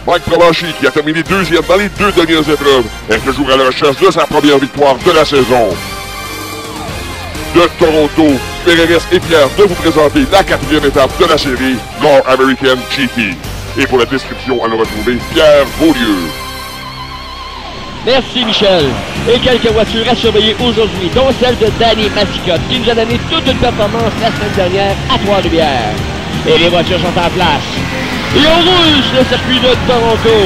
Mike Provencher, qui a terminé deuxième dans les 2 dernières épreuves, est toujours à la recherche de sa première victoire de la saison. De Toronto, Pérez est fier de vous présenter la 4e étape de la série North American GP. Et pour la description, allons retrouver Pierre Beaulieu. Merci Michel. Et quelques voitures à surveiller aujourd'hui, dont celle de Danny Mascotte, qui nous a donné toute une performance la semaine dernière à Trois-Rivières. Et les voitures sont en place. Et on roule sur le circuit de Toronto.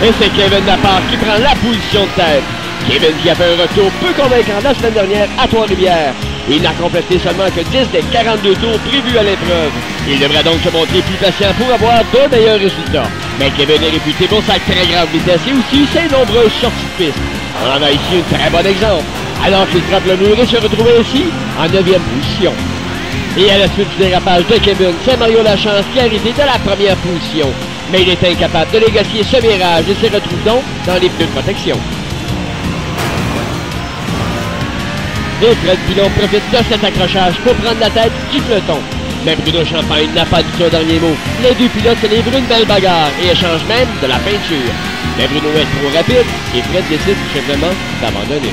Et c'est Kevin Laporte qui prend la position de tête. Kevin qui a fait un retour peu convaincant la semaine dernière à Trois-Rivières. Il n'a complété seulement que 10 des 42 tours prévus à l'épreuve. Il devrait donc se montrer plus patient pour avoir de meilleurs résultats. Mais Kevin est réputé pour sa très grande vitesse et aussi ses nombreuses sorties de piste. On en a ici un très bon exemple. Alors qu'il frappe le mur et se retrouve ici en 9e position. Et à la suite du dérapage de Kevin, c'est Mario Lachance qui a arrêté de la première position. Mais il est incapable de négocier ce virage et se retrouve donc dans les pneus de protection. Et Fred Pilon profite de cet accrochage pour prendre la tête du peloton. Mais Bruno Champagne n'a pas dit son dernier mot. Les deux pilotes se livrent une belle bagarre et échangent même de la peinture. Mais Bruno est trop rapide et Fred décide tout simplement d'abandonner.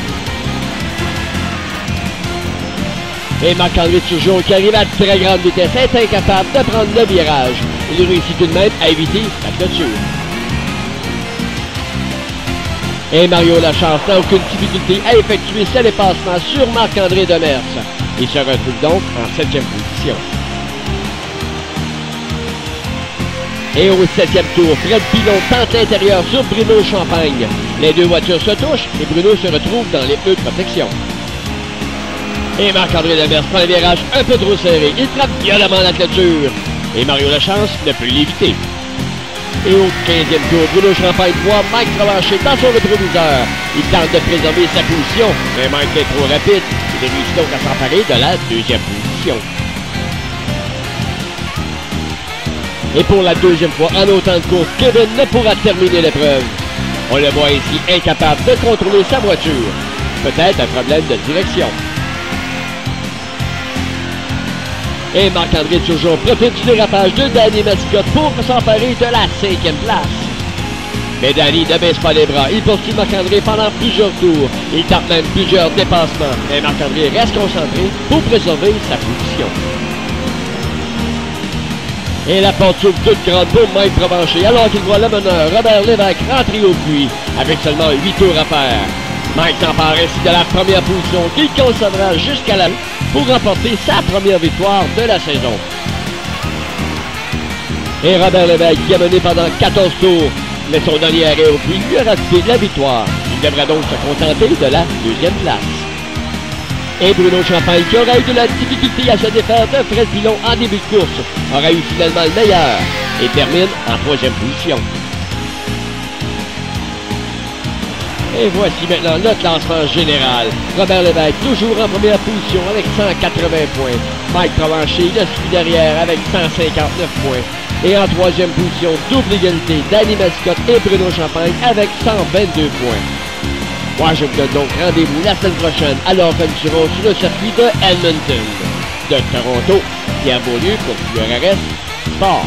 Et Marc-André Turgeon, qui arrive à très grande vitesse, est incapable de prendre le virage. Il réussit tout de même à éviter la clôture. Et Mario Lachance n'a aucune difficulté à effectuer ce dépassement sur Marc-André Demers. Il se retrouve donc en 7e position. Et au 7e tour, Fred Pilon tente l'intérieur sur Bruno Champagne. Les deux voitures se touchent et Bruno se retrouve dans les pneus de protection. Et Marc-André Demers prend le virage un peu trop serré. Il frappe violemment la clôture. Et Mario Lachance ne peut l'éviter. Et au 15e tour, Bruno Champagne voit Mike Provencher dans son rétroviseur. Il tente de préserver sa position, mais Mike est trop rapide. Il réussit donc à s'emparer de la 2e position. Et pour la 2e fois en autant de courses, Kevin ne pourra terminer l'épreuve. On le voit ici incapable de contrôler sa voiture. Peut-être un problème de direction. Et Marc-André Turgeon profite du dérapage de Danny Mascotte pour s'emparer de la 5e place. Mais Danny ne baisse pas les bras. Il poursuit Marc-André pendant plusieurs tours. Il tente même plusieurs dépassements. Mais Marc-André reste concentré pour préserver sa position. Et la porte s'ouvre toute grande pour Mike Provencher alors qu'il voit le meneur Robert Lévesque rentrer au puits avec seulement 8 tours à faire. Mike s'empare ainsi de la première position qu'il conservera jusqu'à la pour remporter sa première victoire de la saison. Et Robert Lévesque, qui a mené pendant 14 tours, mais son dernier arrêt au puits lui aura coûté la victoire. Il devra donc se contenter de la 2e place. Et Bruno Champagne, qui aura eu de la difficulté à se défaire de Fred Pilon en début de course, aura eu finalement le meilleur et termine en 3e position. Et voici maintenant le classement général. Robert Lévesque toujours en première position avec 180 points. Mike Provencher le suit derrière avec 159 points. Et en 3e position, double égalité, Danny Mascotte et Bruno Champagne avec 122 points. Moi, je vous donne donc rendez-vous la semaine prochaine alors que nous serons sur le circuit de Edmonton. De Toronto, Pierre Beaulieu pour QRRS Sport.